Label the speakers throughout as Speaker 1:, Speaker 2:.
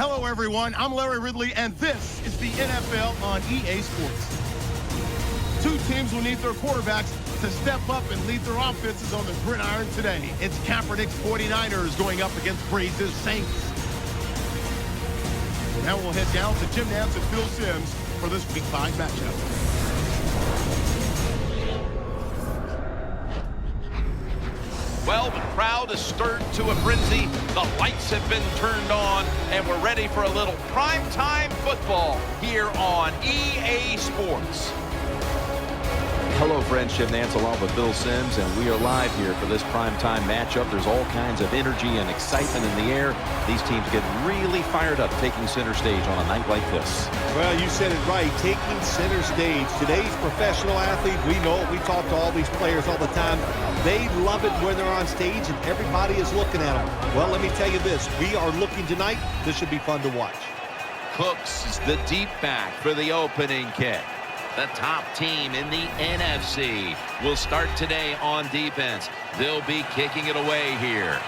Speaker 1: Hello, everyone. I'm Larry Ridley, and this is the NFL on EA Sports. Two teams will need their quarterbacks to step up and lead their offenses on the gridiron today. It's Kaepernick's 49ers going up against Brees' Saints. Now we'll head down to Jim Nantz and Phil Simms for this Week 5 matchup.
Speaker 2: Well, the crowd is stirred to a frenzy. The lights have been turned on, and we're ready for a little primetime football here on EA Sports.
Speaker 3: Hello, friends. Jim Nantz along with Phil Simms, and we are live here for this primetime matchup. There's all kinds of energy and excitement in the air. These teams get really fired up taking center stage on a night like this.
Speaker 4: Well, you said it right, taking center stage. Today's professional athlete, we know it. We talk to all these players all the time. They love it when they're on stage and everybody is looking at them. Well, let me tell you this. We are looking tonight. This should be fun to watch.
Speaker 2: Cooks is the deep back for the opening kick. The top team in the NFC will start today on defense. They'll be kicking it away here.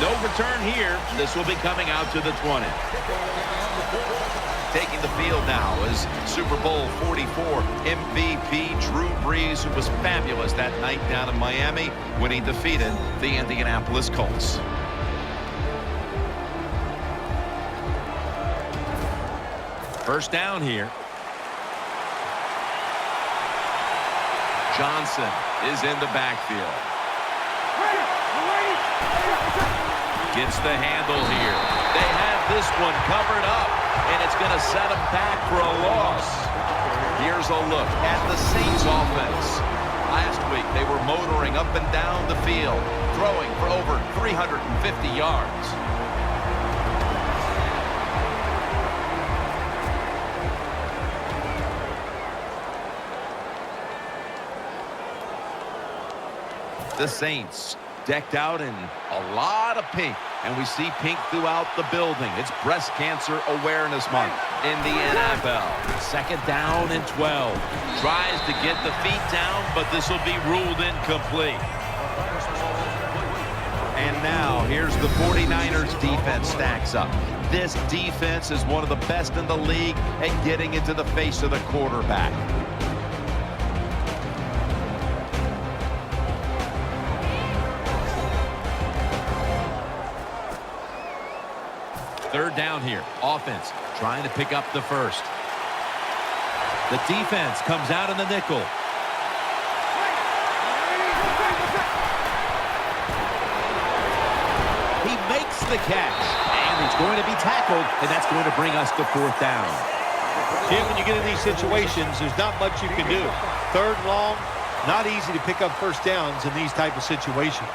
Speaker 2: No return here. This will be coming out to the 20. Taking the field now is Super Bowl 44 MVP Drew Brees, who was fabulous that night down in Miami when he defeated the Indianapolis Colts. First down here. Johnson is in the backfield. Gets the handle here. They have this one covered up, and it's going to set them back for a loss. Here's a look at the Saints offense. Last week, they were motoring up and down the field, throwing for over 350 yards. The Saints decked out in a lot of pink, and we see pink throughout the building. It's Breast Cancer Awareness Month in the NFL. Second down and 12. Tries to get the feet down, but this will be ruled incomplete. And now here's the 49ers defense stacks up. This defense is one of the best in the league at getting into the face of the quarterback. Third down here. Offense trying to pick up the first. The defense comes out in the nickel. He makes the catch, and he's going to be tackled, and that's going to bring us to fourth down.
Speaker 4: Jim, when you get in these situations, there's not much you can do. Third and long, not easy to pick up first downs in these type of situations.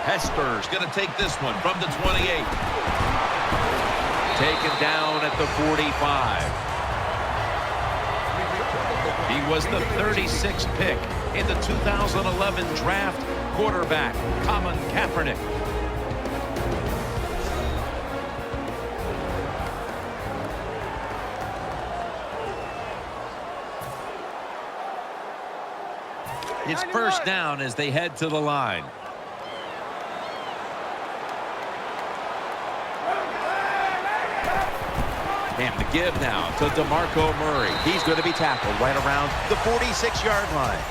Speaker 2: Hester's going to take this one from the 28. Taken down at the 45. He was the 36th pick in the 2011 draft. Quarterback Colin Kaepernick. It's first down as they head to the line. And the give now to DeMarco Murray. He's going to be tackled right around the 46-yard line.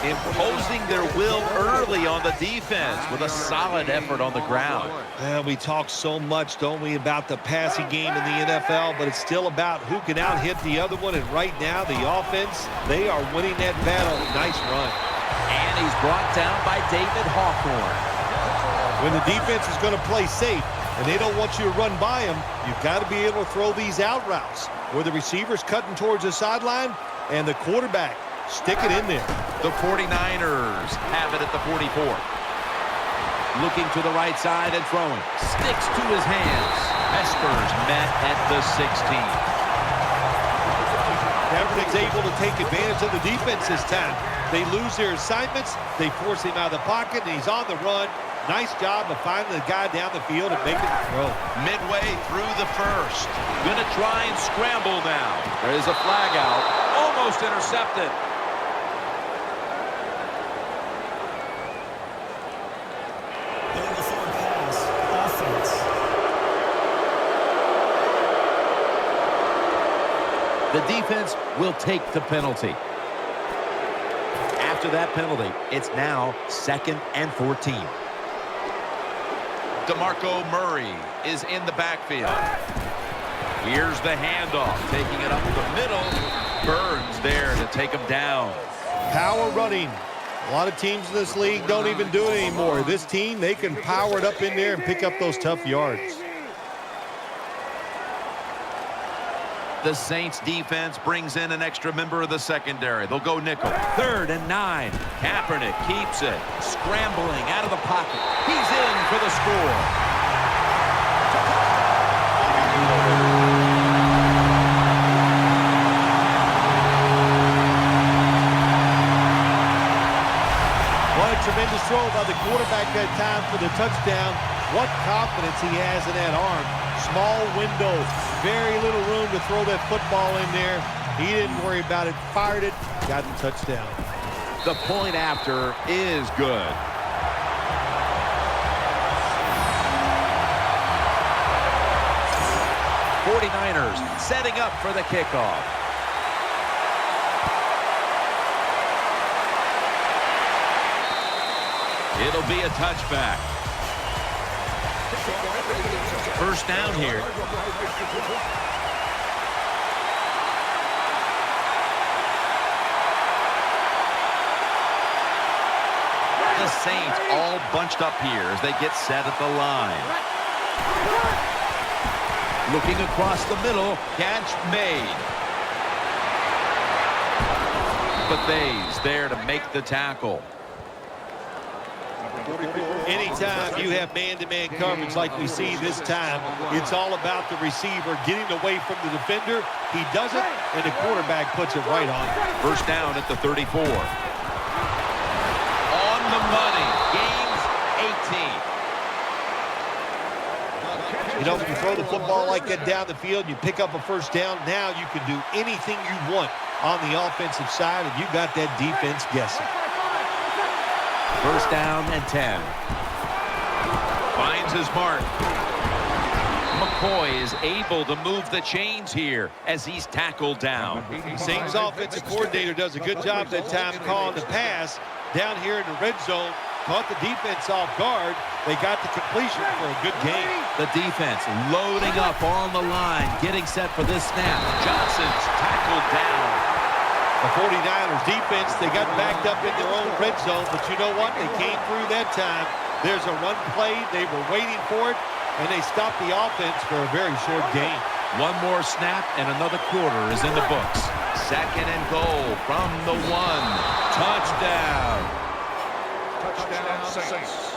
Speaker 2: Imposing their will early on the defense with a solid effort on the ground.
Speaker 4: Well, we talk so much, don't we, about the passing game in the NFL, but it's still about who can out-hit the other one. And right now, the offense, they are winning that battle. Nice run.
Speaker 2: And he's brought down by David Hawthorne.
Speaker 4: When the defense is going to play safe, and they don't want you to run by them, you've got to be able to throw these out routes where the receiver's cutting towards the sideline and the quarterback stick it in there.
Speaker 2: The 49ers have it at the 44. Looking to the right side and throwing. Sticks to his hands. Hester's met at the 16.
Speaker 4: Kaepernick's able to take advantage of the defense this time. They lose their assignments. They force him out of the pocket, and he's on the run. Nice job of finding the guy down the field and making the throw.
Speaker 2: Midway through the first. Gonna try and scramble now. There's a flag out. Almost intercepted. The defense will take the penalty. After that penalty, it's now 2nd and 14. DeMarco Murray is in the backfield. Here's the handoff, taking it up the middle. Burns there to take him down.
Speaker 4: Power running. A lot of teams in this league don't even do it anymore. This team, they can power it up in there and pick up those tough yards.
Speaker 2: The Saints defense brings in an extra member of the secondary. They'll go nickel. 3rd and 9. Kaepernick keeps it. Scrambling out of the pocket. He's in for the score.
Speaker 4: What a tremendous throw by the quarterback that time for the touchdown. What confidence he has in that arm. Small window, very little room to throw that football in there. He didn't worry about it, fired it, got the touchdown.
Speaker 2: The point after is good. '49ers setting up for the kickoff. It'll be a touchback. First down here. The Saints all bunched up here as they get set at the line. Looking across the middle, catch made. Bethays there to make the tackle.
Speaker 4: Anytime you have man-to-man coverage like we see this time, it's all about the receiver getting away from the defender. He does it, and the quarterback puts it right on.
Speaker 2: First down at the 34. On the money. Gains 18.
Speaker 4: You know, when you throw the football like that down the field, you pick up a first down, now you can do anything you want on the offensive side, and you got that defense guessing.
Speaker 2: First down and 10. Finds his mark. McCoy is able to move the chains here as he's tackled down.
Speaker 4: Saints offensive coordinator does a good job that time calling the pass down here in the red zone. Caught the defense off guard. They got the completion for a good game.
Speaker 2: The defense loading up on the line, getting set for this snap. Johnson's tackled down.
Speaker 4: The 49ers defense, they got backed up in their own red zone, but you know what? They came through that time. There's a run play. They were waiting for it, and they stopped the offense for a very short gain.
Speaker 2: One more snap, and another quarter is in the books. 2nd and goal from the 1. Touchdown.
Speaker 5: Touchdown, Saints.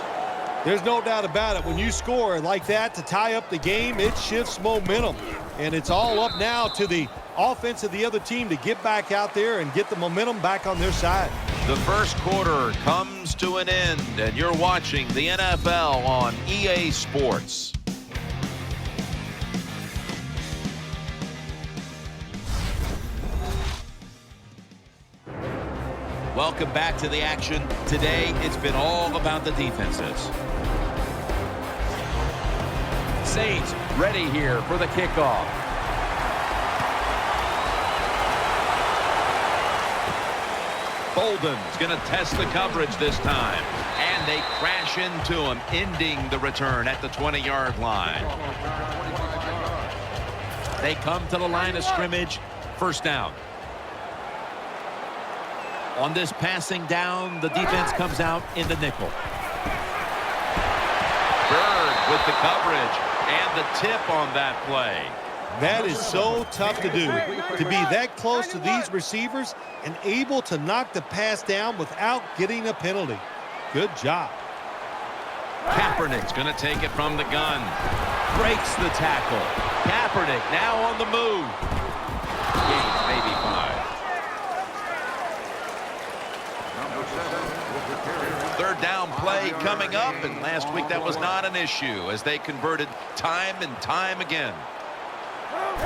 Speaker 4: There's no doubt about it. When you score like that to tie up the game, it shifts momentum. And it's all up now to the offense of the other team to get back out there and get the momentum back on their side.
Speaker 2: The first quarter comes to an end, and you're watching the NFL on EA Sports. Welcome back to the action. Today, it's been all about the defenses. Saints ready here for the kickoff. Bolden's going to test the coverage this time. And they crash into him, ending the return at the 20-yard line. They come to the line of scrimmage. First down. On this passing down, the defense comes out in the nickel. Bird with the coverage and the tip on that play.
Speaker 4: That is so tough to do, to be that close to these receivers and able to knock the pass down without getting a penalty. Good job.
Speaker 2: Kaepernick's going to take it from the gun. Breaks the tackle. Kaepernick now on the move. Gains maybe 5. Third down play coming up, and last week that was not an issue as they converted time and time again.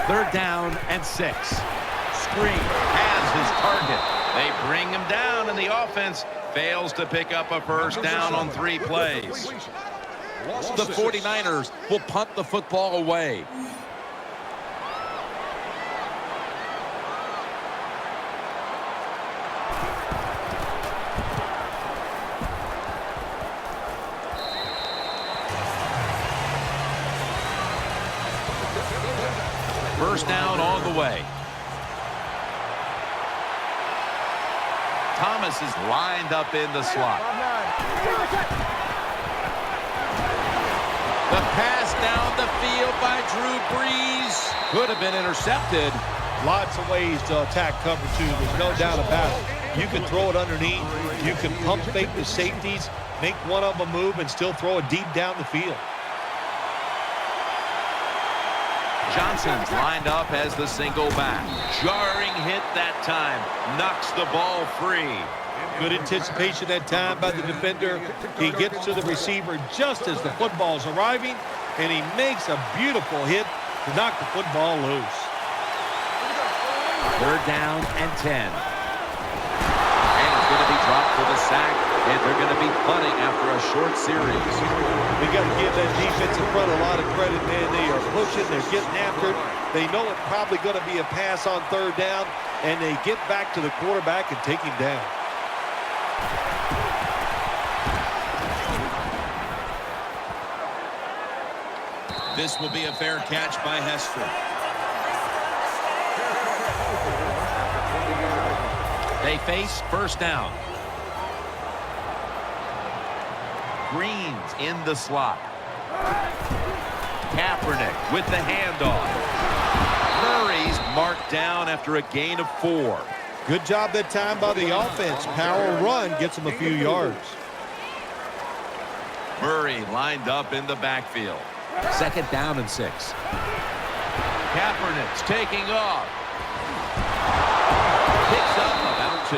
Speaker 2: Third down and 6. Screen has his target. They bring him down, and the offense fails to pick up a first down on 3 plays. The 49ers will punt the football away. First down on the way. Thomas is lined up in the slot. The pass down the field by Drew Brees could have been intercepted.
Speaker 4: Lots of ways to attack cover 2. There's no doubt about it. You can throw it underneath. You can pump fake the safeties, make one of them move, and still throw it deep down the field.
Speaker 2: Johnson's lined up as the single back. Jarring hit that time. Knocks the ball free.
Speaker 4: Good anticipation that time by the defender. He gets to the receiver just as the football's arriving, and he makes a beautiful hit to knock the football loose.
Speaker 2: Third down and 10. And it's going to be dropped for the sack, and they're going to be punting after a short series.
Speaker 4: We got to give that defensive front a lot of credit, man. They are pushing, they're getting after it. They know it's probably going to be a pass on third down, and they get back to the quarterback and take him down.
Speaker 2: This will be a fair catch by Hester. They face first down. Green's in the slot. Kaepernick with the handoff. Murray's marked down after a gain of 4.
Speaker 4: Good job that time by the offense. Power run gets them a few yards.
Speaker 2: Murray lined up in the backfield. Second down and 6. Kaepernick's taking off. Picks up about 2.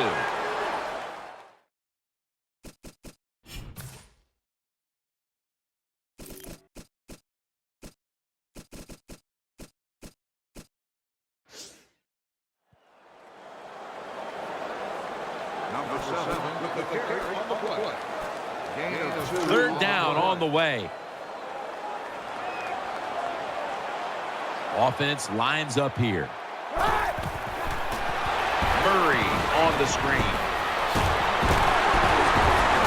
Speaker 5: Number 7 with the carry on the play. Gain of 2.
Speaker 2: Third down on the way. Offense lines up here. Murray on the screen.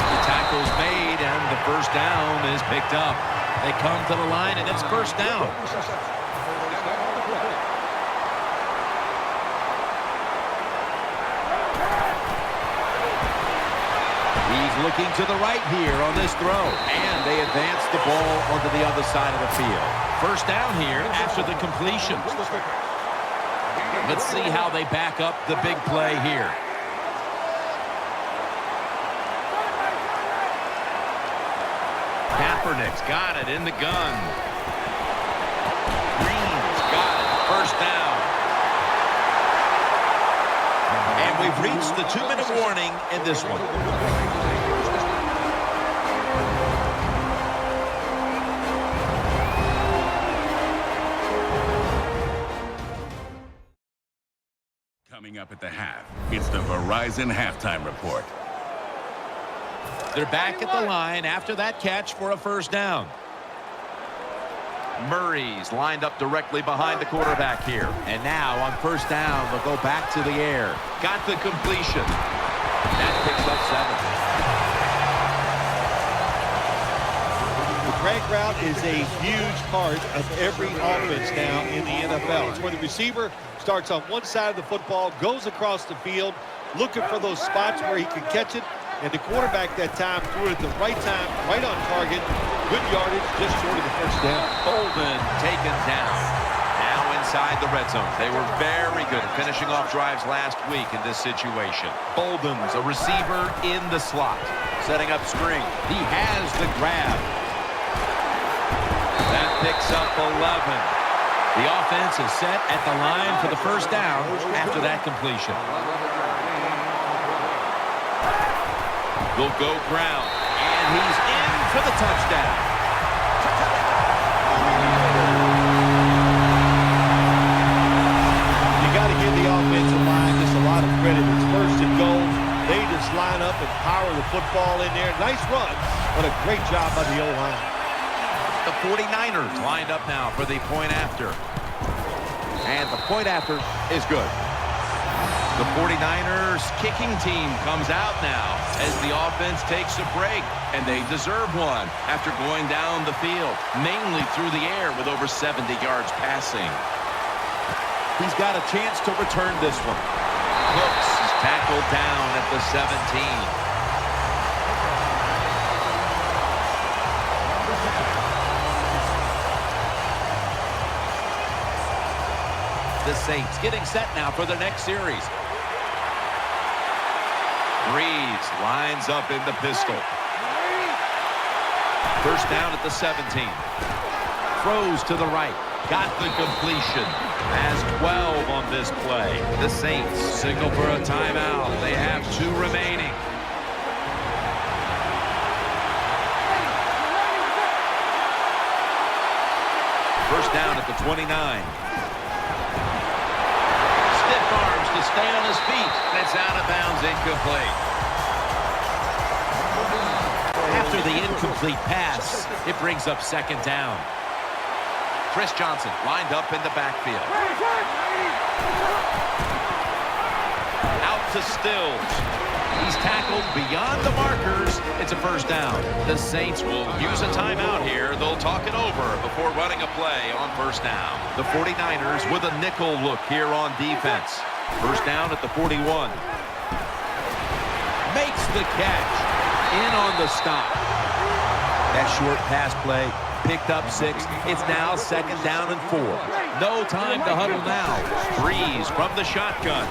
Speaker 2: The tackle's made, and the first down is picked up. They come to the line, and it's first down. He's looking to the right here on this throw, and they advance the ball onto the other side of the field. First down here after the completion. Let's see how they back up the big play here. Kaepernick's got it in the gun. Green's got it. First down. And we've reached the 2-minute warning in this one.
Speaker 6: Coming up at the half, it's the Verizon Halftime Report.
Speaker 2: They're back at the line after that catch for a first down. Murray's lined up directly behind the quarterback here. And now on first down, they'll go back to the air. Got the completion. That picks up 7.
Speaker 4: The drag route is a huge part of every offense now in the NFL. It's where the receiver starts on one side of the football, goes across the field, looking for those spots where he can catch it, and the quarterback that time threw it at the right time, right on target. Good yardage, just short of the first down.
Speaker 2: Bolden taken down. Now inside the red zone. They were very good at finishing off drives last week in this situation. Bolden's a receiver in the slot. Setting up screen. He has the grab. That picks up 11. The offense is set at the line for the first down after that completion. Will go ground. for the touchdown.
Speaker 4: You got to give the offensive line just a lot of credit. It's first and goal. They just line up and power the football in there. Nice run, but a great job by the O-line.
Speaker 2: The 49ers lined up now for the point after. And the point after is good. The 49ers kicking team comes out now as the offense takes a break, and they deserve one after going down the field, mainly through the air with over 70 yards passing. He's got a chance to return this one. Cooks is tackled down at the 17. The Saints getting set now for the next series. Breeze lines up in the pistol. First down at the 17. Throws to the right. Got the completion. Has 12 on this play. The Saints signal for a timeout. They have 2 remaining. First down at the 29. To stay on his feet. That's out of bounds, incomplete. After the incomplete pass, it brings up second down. Chris Johnson lined up in the backfield. Out to Stills. He's tackled beyond the markers. It's a first down. The Saints will use a timeout here. They'll talk it over before running a play on first down. The 49ers with a nickel look here on defense. First down at the 41. Makes the catch. In on the stop. That short pass play picked up 6. It's now second down and 4. No time to huddle now. Breeze from the shotgun.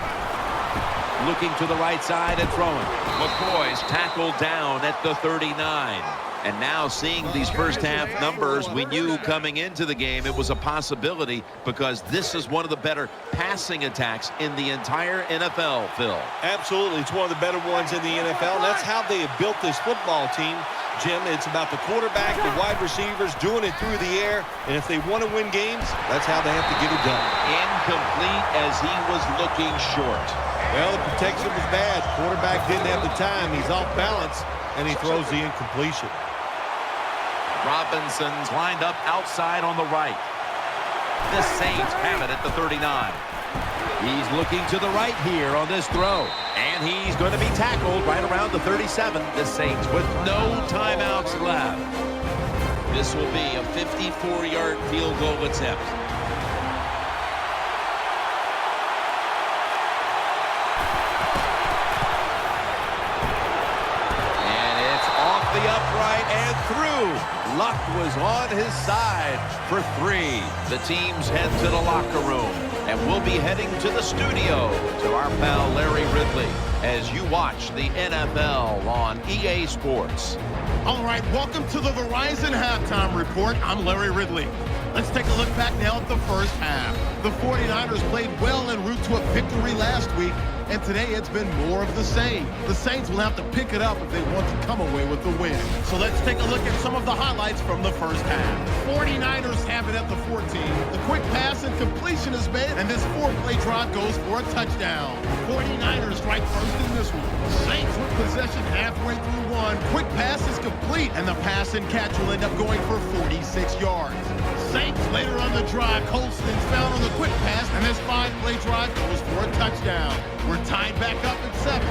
Speaker 2: Looking to the right side and throwing. McCoy's tackled down at the 39. And now seeing these first half numbers, we knew coming into the game it was a possibility because this is one of the better passing attacks in the entire NFL, Phil.
Speaker 4: Absolutely. It's one of the better ones in the NFL. And that's how they have built this football team, Jim. It's about the quarterback, the wide receivers, doing it through the air. And if they want to win games, that's how they have to get it done.
Speaker 2: Incomplete as he was looking short.
Speaker 4: Well, the protection was bad. Quarterback didn't have the time. He's off balance, and he throws the incompletion.
Speaker 2: Robinson's lined up outside on the right. The Saints have it at the 39. He's looking to the right here on this throw. And he's going to be tackled right around the 37. The Saints with no timeouts left. This will be a 54-yard field goal attempt. The upright and through. Luck was on his side for 3. The teams head to the locker room, and we'll be heading to the studio to our pal Larry Ridley as you watch the NFL on EA Sports.
Speaker 1: All right, welcome to the Verizon Halftime Report. I'm Larry Ridley. Let's take a look back now at the first half. The 49ers played well en route to a victory last week, and today it's been more of the same. The Saints will have to pick it up if they want to come away with the win. So let's take a look at some of the highlights from the first half. 49ers have it at the 14. The quick pass and completion is made, and this 4-play drive goes for a touchdown. 49ers strike first in this one. Saints with possession halfway through one. Quick pass is complete, and the pass and catch will end up going for 46 yards. Saints later on the drive, Colston's found on the quick pass, and this 5-play drive goes for a touchdown. We're tied back up at 7.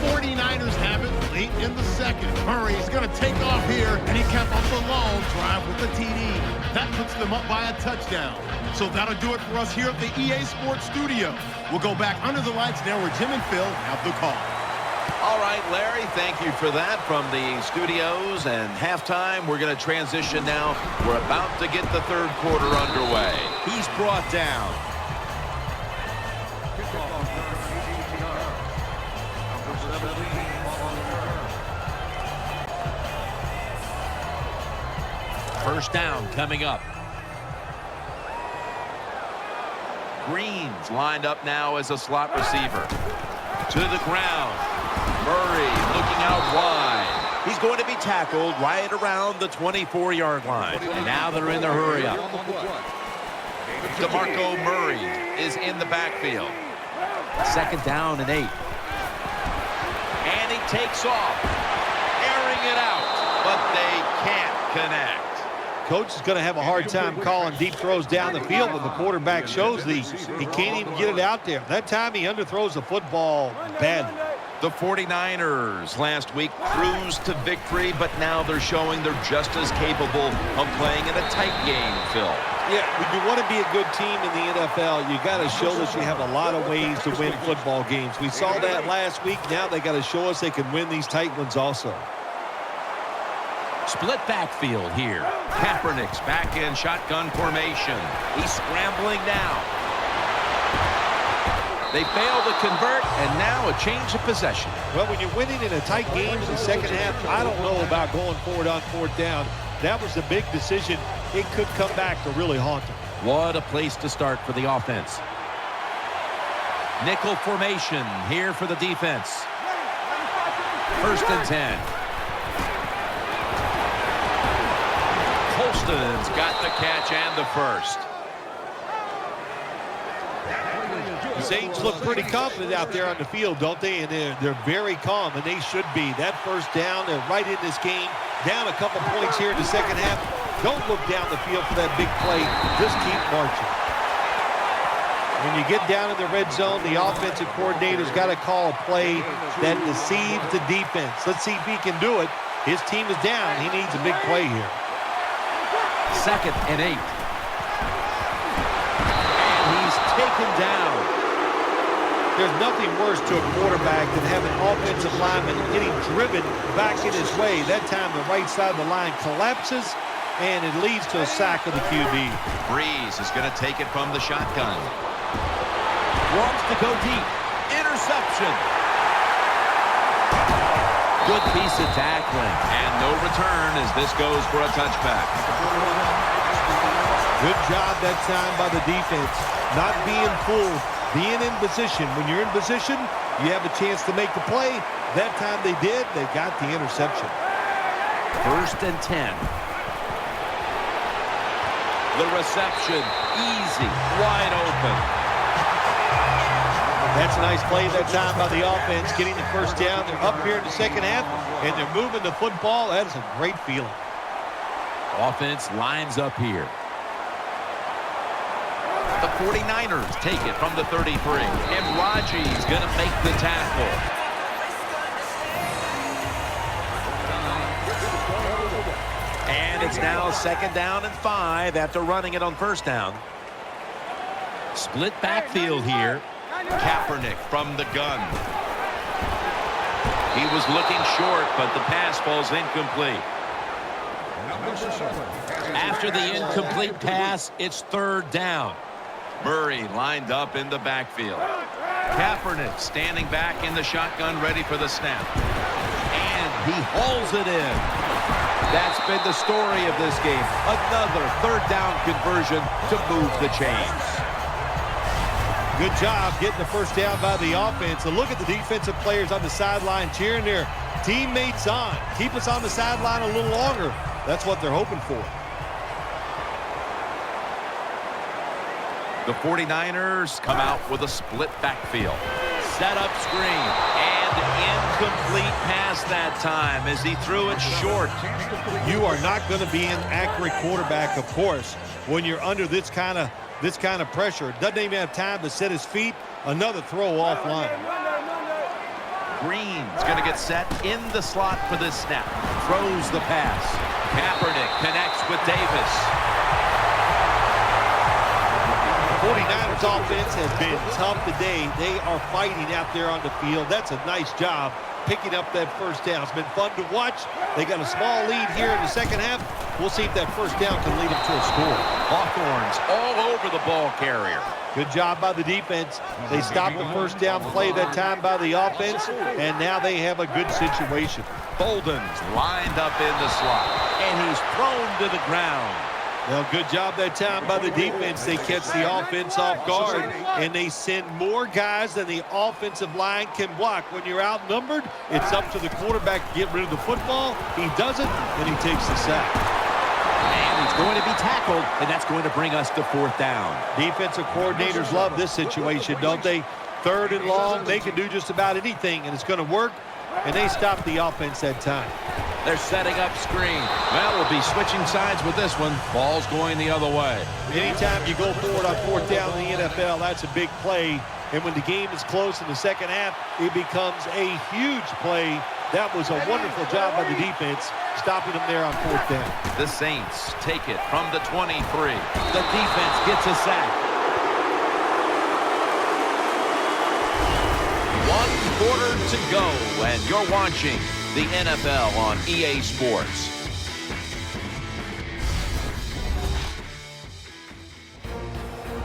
Speaker 1: 49ers have it late in the second. Murray's going to take off here, and he kept up the long drive with the TD. That puts them up by a touchdown. So that'll do it for us here at the EA Sports Studio. We'll go back under the lights now where Jim and Phil have the call.
Speaker 2: All right, Larry, thank you for that from the studios and halftime. We're going to transition now. We're about to get the third quarter underway. He's brought down. First down coming up. Green's lined up now as a slot receiver. To the ground. Murray looking out wide. going to be tackled right around the 24-yard line. And now they're in the hurry up. DeMarco Murray is in the backfield. 2nd down and 8. And he takes off, airing it out, but they can't connect.
Speaker 4: Coach is going to have a hard time calling deep throws down the field when the quarterback shows he can't even get it out there. That time he underthrows the football badly.
Speaker 2: The 49ers last week cruised to victory, but now they're showing they're just as capable of playing in a tight game, Phil.
Speaker 4: Yeah, when you want to be a good team in the NFL, you got to show that you have a lot of ways to win football games. We saw that last week. Now they got to show us they can win these tight ones also.
Speaker 2: Split backfield here. Kaepernick's back in shotgun formation. He's scrambling now. They fail to convert, and now a change of possession.
Speaker 4: Well, when you're winning in a tight game in the second half, I don't know about going forward on 4th down. That was a big decision. It could come back to really haunt them.
Speaker 2: What a place to start for the offense. Nickel formation here for the defense. 1st and 10. Colston's got the catch and the first.
Speaker 4: The Saints look pretty confident out there on the field, don't they? And they're very calm, and they should be. That 1st down, they're right in this game. Down a couple points here in the second half. Don't look down the field for that big play. Just keep marching. When you get down in the red zone, the offensive coordinator's got to call a play that deceives the defense. Let's see if he can do it. His team is down. He needs a big play here.
Speaker 2: 2nd and 8. And he's taken down.
Speaker 4: There's nothing worse to a quarterback than having offensive lineman getting driven back in his way. That time the right side of the line collapses, and it leads to a sack of the QB.
Speaker 2: Breeze is going to take it from the shotgun. Wants to go deep. Interception. Good piece of tackling. And no return as this goes for a touchback.
Speaker 4: Good job that time by the defense. Not being fooled. Being in position. When you're in position, you have a chance to make the play. That time they did. They got the interception.
Speaker 2: 1st and 10. The reception, easy, wide open.
Speaker 4: That's a nice play that time by the offense, getting the 1st down. They're up here in the second half, and they're moving the football. That is a great feeling.
Speaker 2: Offense lines up here. The 49ers take it from the 33. And Raji's going to make the tackle. And it's now 2nd down and 5 after running it on 1st down. Split backfield here. Kaepernick from the gun. He was looking short, but the pass falls incomplete. After the incomplete pass, it's 3rd down. Murray lined up in the backfield. Kaepernick standing back in the shotgun, ready for the snap. And he hauls it in. That's been the story of this game. Another 3rd down conversion to move the chains.
Speaker 4: Good job getting the 1st down by the offense. And look at the defensive players on the sideline cheering their teammates on. Keep us on the sideline a little longer. That's what they're hoping for.
Speaker 2: The 49ers come out with a split backfield. Set up screen. And incomplete pass that time as he threw it short.
Speaker 4: You are not going to be an accurate quarterback, of course, when you're under this kind of pressure. Doesn't even have time to set his feet. Another throw offline.
Speaker 2: Green's going to get set in the slot for this snap. Throws the pass. Kaepernick connects with Davis.
Speaker 4: 49ers offense has been tough today. They are fighting out there on the field. That's a nice job picking up that 1st down. It's been fun to watch. They got a small lead here in the second half. We'll see if that 1st down can lead them to a score.
Speaker 2: Hawthorne's all over the ball carrier.
Speaker 4: Good job by the defense. They stopped the 1st down play that time by the offense, and now they have a good situation.
Speaker 2: Bolden's lined up in the slot, and he's thrown to the ground.
Speaker 4: Well, good job that time by the defense. They catch the offense off guard, and they send more guys than the offensive line can block. When you're outnumbered, it's up to the quarterback to get rid of the football. He doesn't, and he takes the sack.
Speaker 3: And he's going to be tackled, and that's going to bring us to 4th down.
Speaker 4: Defensive coordinators love this situation, don't they? 3rd and long, they can do just about anything, and it's going to work, and they stop the offense that time.
Speaker 3: They're setting up screen. Well, we'll be switching sides with this one. Ball's going the other way.
Speaker 4: Anytime you go forward on 4th down in the NFL, that's a big play. And when the game is close in the second half, it becomes a huge play. That was a wonderful job by the defense, stopping them there on 4th down.
Speaker 2: The Saints take it from the 23.
Speaker 3: The defense gets a sack.
Speaker 2: 1 quarter to go, and you're watching the NFL on EA Sports.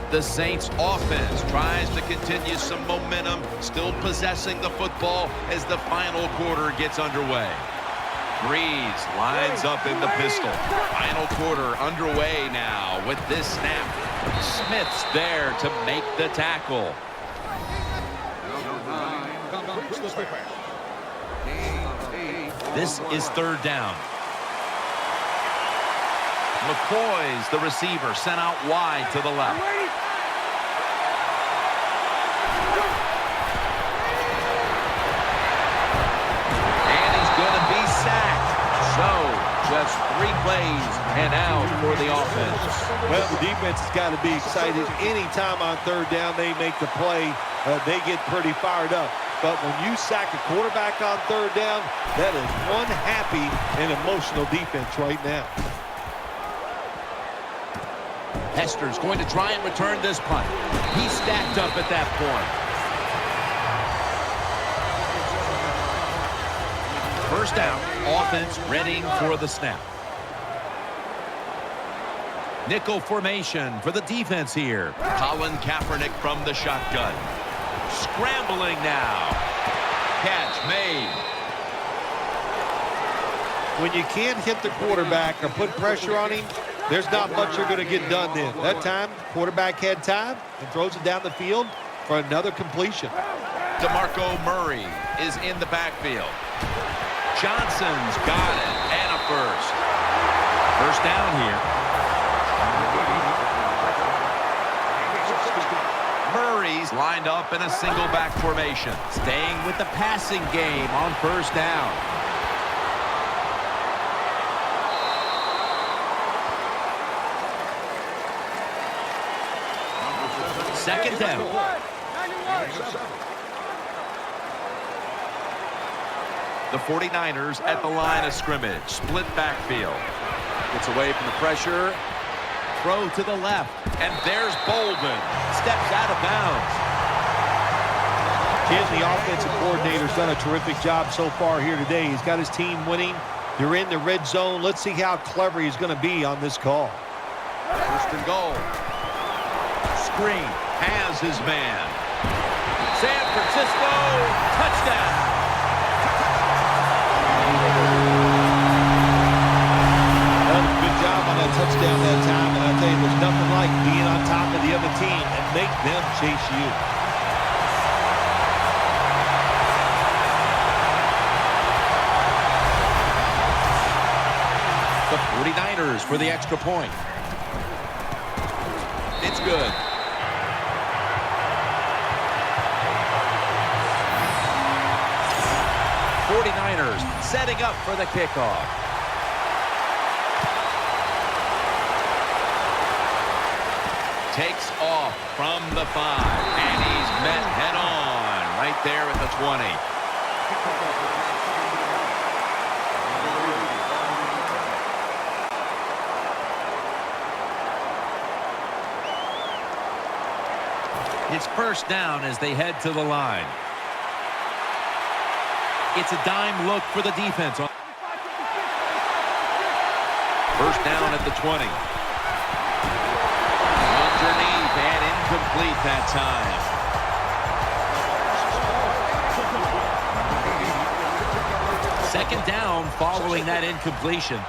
Speaker 2: The Saints offense tries to continue some momentum, still possessing the football as the final quarter gets underway. Breeze lines up in the pistol. Final quarter underway now with this snap. Smith's there to make the tackle. This is 3rd down. McCoy's the receiver, sent out wide to the left. And he's going to be sacked. So, just 3 plays and out for the offense.
Speaker 4: Well, the defense has got to be excited. Anytime on 3rd down they make the play, they get pretty fired up. But when you sack a quarterback on 3rd down, that is one happy and emotional defense right now.
Speaker 3: Hester's going to try and return this punt. He's stacked up at that point. 1st down, offense readying for the snap. Nickel formation for the defense here.
Speaker 2: Colin Kaepernick from the shotgun. Scrambling now. Catch made.
Speaker 4: When you can't hit the quarterback or put pressure on him, there's not much you're going to get done then. That time, quarterback had time and throws it down the field for another completion.
Speaker 2: DeMarco Murray is in the backfield. Johnson's got it, and a first.
Speaker 3: 1st down here.
Speaker 2: Murray's lined up in a single back formation.
Speaker 3: Staying with the passing game on 1st down. Second down.
Speaker 2: The 49ers at the line of scrimmage. Split backfield.
Speaker 3: Gets away from the pressure. Throw to the left.
Speaker 2: And there's Bolden.
Speaker 3: Steps out of bounds.
Speaker 4: Ken, the offensive coordinator's done a terrific job so far here today. He's got his team winning. They're in the red zone. Let's see how clever he's going to be on this call.
Speaker 2: 1st and goal. Screen. Has his man. San Francisco. Touchdown.
Speaker 4: Good job on that touchdown that time. And I'll tell you, there's nothing like being on top of the other team and make them chase you.
Speaker 3: The 49ers for the extra point.
Speaker 2: It's good.
Speaker 3: setting up for the kickoff.
Speaker 2: Takes off from the 5, and he's met head-on right there at the 20.
Speaker 3: It's first down as they head to the line. It's a dime look for the defense.
Speaker 2: First down at the 20. Underneath and incomplete that time.
Speaker 3: Second down following that incompletion.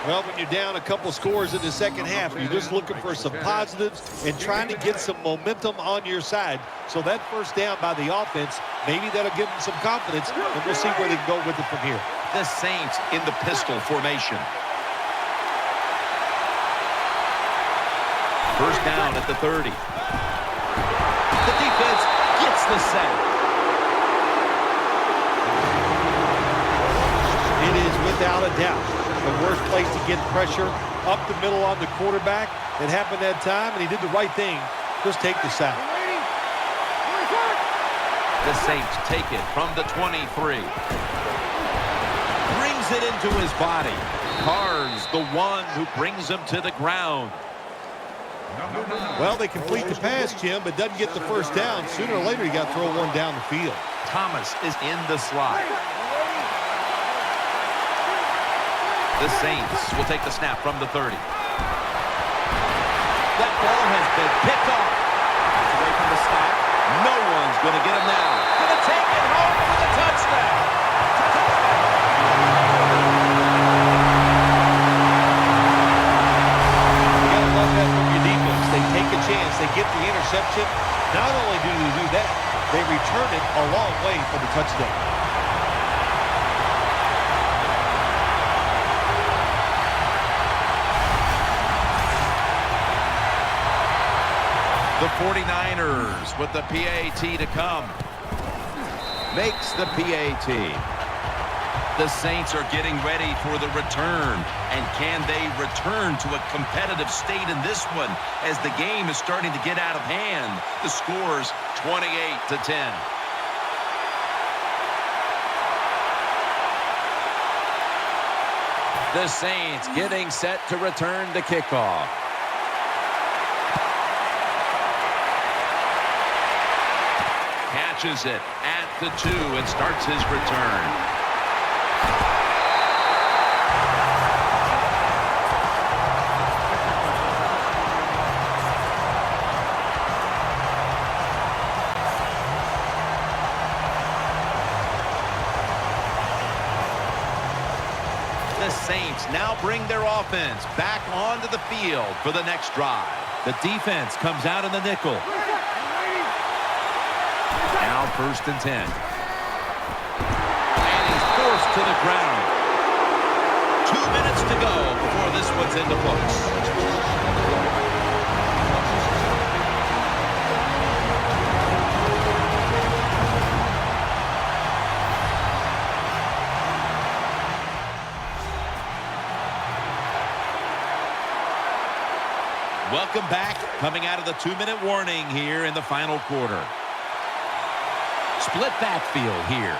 Speaker 4: Well, when you're down a couple scores in the second half, you're just looking for some positives and trying to get some momentum on your side. So that first down by the offense, maybe that'll give them some confidence, and we'll see where they can go with it from here.
Speaker 2: The Saints in the pistol formation. First down at the 30. The defense gets the sack.
Speaker 4: It is without a doubt the worst place to get pressure up the middle on the quarterback. It happened that time, and he did the right thing. Just take the sack.
Speaker 2: The Saints take it from the 23. Brings it into his body. Carr's the one who brings him to the ground.
Speaker 4: Well, they complete the pass, Jim, but doesn't get the first down. Sooner or later, you got to throw one down the field.
Speaker 2: Thomas is in the slot. The Saints will take the snap from the 30. That ball has been picked off. It's away from the stop. No one's going to get him now. Going to take it home for the touchdown.
Speaker 4: You got to love that from your defense. They take a chance. They get the interception. Not only do they do that, they return it a long way for the touchdown.
Speaker 2: The 49ers with the PAT to come. Makes the PAT. The Saints are getting ready for the return. And can they return to a competitive state in this one as the game is starting to get out of hand? The score's 28-10. The Saints getting set to return the kickoff. Catches it at the 2 and starts his return. The Saints now bring their offense back onto the field for the next drive. The defense comes out in the nickel. Now 1st and 10. And he's forced to the ground. 2 minutes to go before this one's in the books. Welcome back. Coming out of the 2-minute warning here in the final quarter. Split backfield here.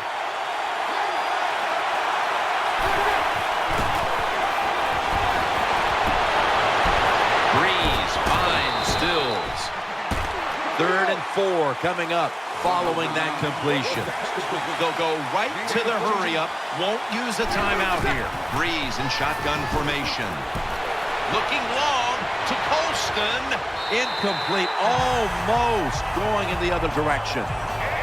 Speaker 2: Breeze finds Stills. 3rd and 4 coming up following that completion. They'll go right to the hurry up. Won't use a timeout here. Breeze in shotgun formation. Looking long to Colston. Incomplete. Almost going in the other direction.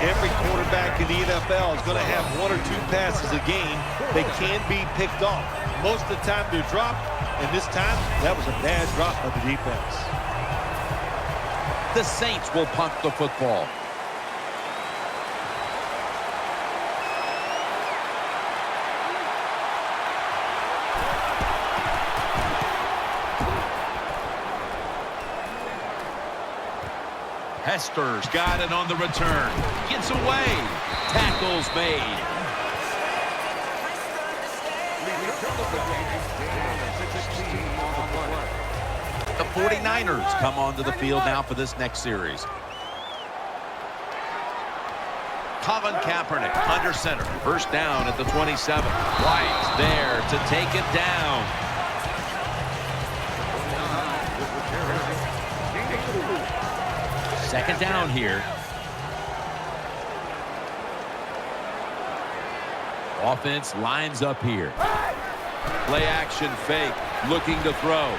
Speaker 4: Every quarterback in the NFL is going to have 1 or 2 passes a game. They can be picked off. Most of the time they're dropped, and this time that was a bad drop by the defense.
Speaker 2: The Saints will punt the football. Hester's got it on the return. Gets away. Tackles made. The 49ers come onto the field now for this next series. Colin Kaepernick under center. 1st down at the 27. White there to take it down. Second down here. Offense lines up here. Play action fake. Looking to throw.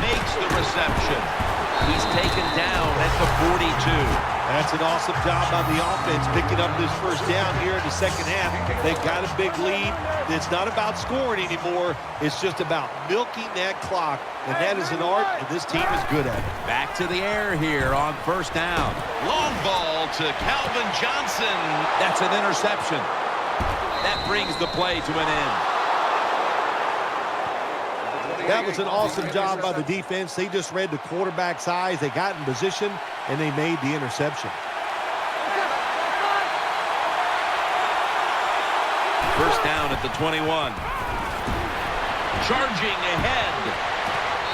Speaker 2: Makes the reception. He's taken down at the 42.
Speaker 4: That's an awesome job by the offense picking up this first down here in the second half. They've got a big lead. It's not about scoring anymore. It's just about milking that clock, and that is an art, and this team is good at it.
Speaker 2: Back to the air here on first down. Long ball to Calvin Johnson. That's an interception. That brings the play to an end.
Speaker 4: That was an awesome job by the defense. They just read the quarterback's eyes. They got in position, and they made the interception.
Speaker 2: First down at the 21. Charging ahead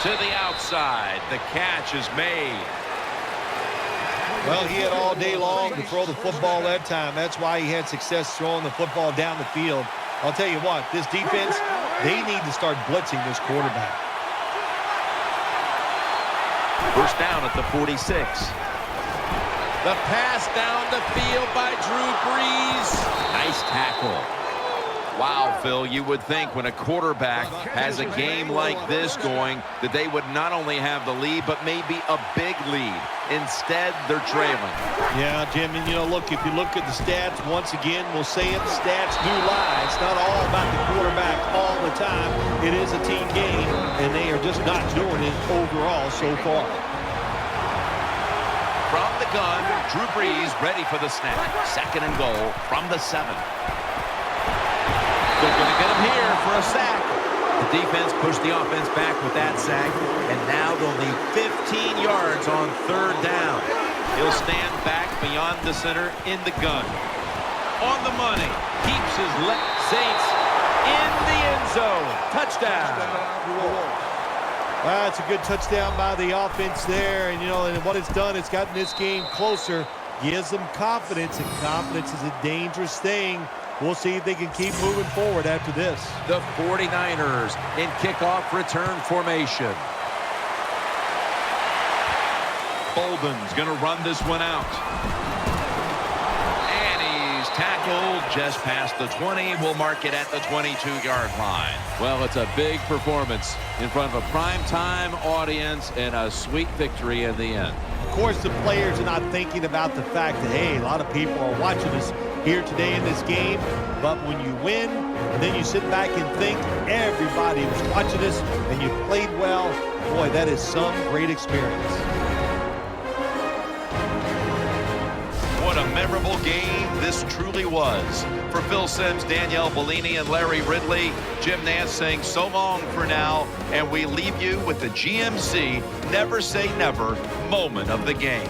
Speaker 2: to the outside. The catch is made.
Speaker 4: Well, he had all day long to throw the football that time. That's why he had success throwing the football down the field. I'll tell you what, this defense, they need to start blitzing this quarterback.
Speaker 2: First down at the 46. The pass down the field by Drew Brees. Nice tackle. Wow, Phil, you would think when a quarterback has a game like this going that they would not only have the lead, but maybe a big lead. Instead, they're trailing.
Speaker 4: Yeah, Jim, and look, if you look at the stats, once again, we'll say it, stats do lie. It's not all about the quarterback all the time. It is a team game, and they are just not doing it overall so far.
Speaker 2: From the gun, Drew Brees ready for the snap. Second and goal from the 7. They're going to get him here for a sack. The defense pushed the offense back with that sack, and now they'll need 15 yards on third down. He'll stand back beyond the center in the gun. On the money, keeps his left. Saints in the end zone. Touchdown.
Speaker 4: That's a good touchdown by the offense there, and and what it's done, it's gotten this game closer, gives them confidence, and confidence is a dangerous thing. We'll see if they can keep moving forward after this.
Speaker 2: The 49ers in kickoff return formation. Bolden's going to run this one out. And he's tackled just past the 20. We'll mark it at the 22-yard line. Well, it's a big performance in front of a primetime audience and a sweet victory in the end.
Speaker 4: Of course, the players are not thinking about the fact that, hey, a lot of people are watching us here today in this game, but when you win, and then you sit back and think everybody was watching us and you played well, boy, that is some great experience.
Speaker 2: What a memorable game this truly was. For Phil Simms, Danielle Bellini, and Larry Ridley, Jim Nance saying so long for now, and we leave you with the GMC Never Say Never moment of the game.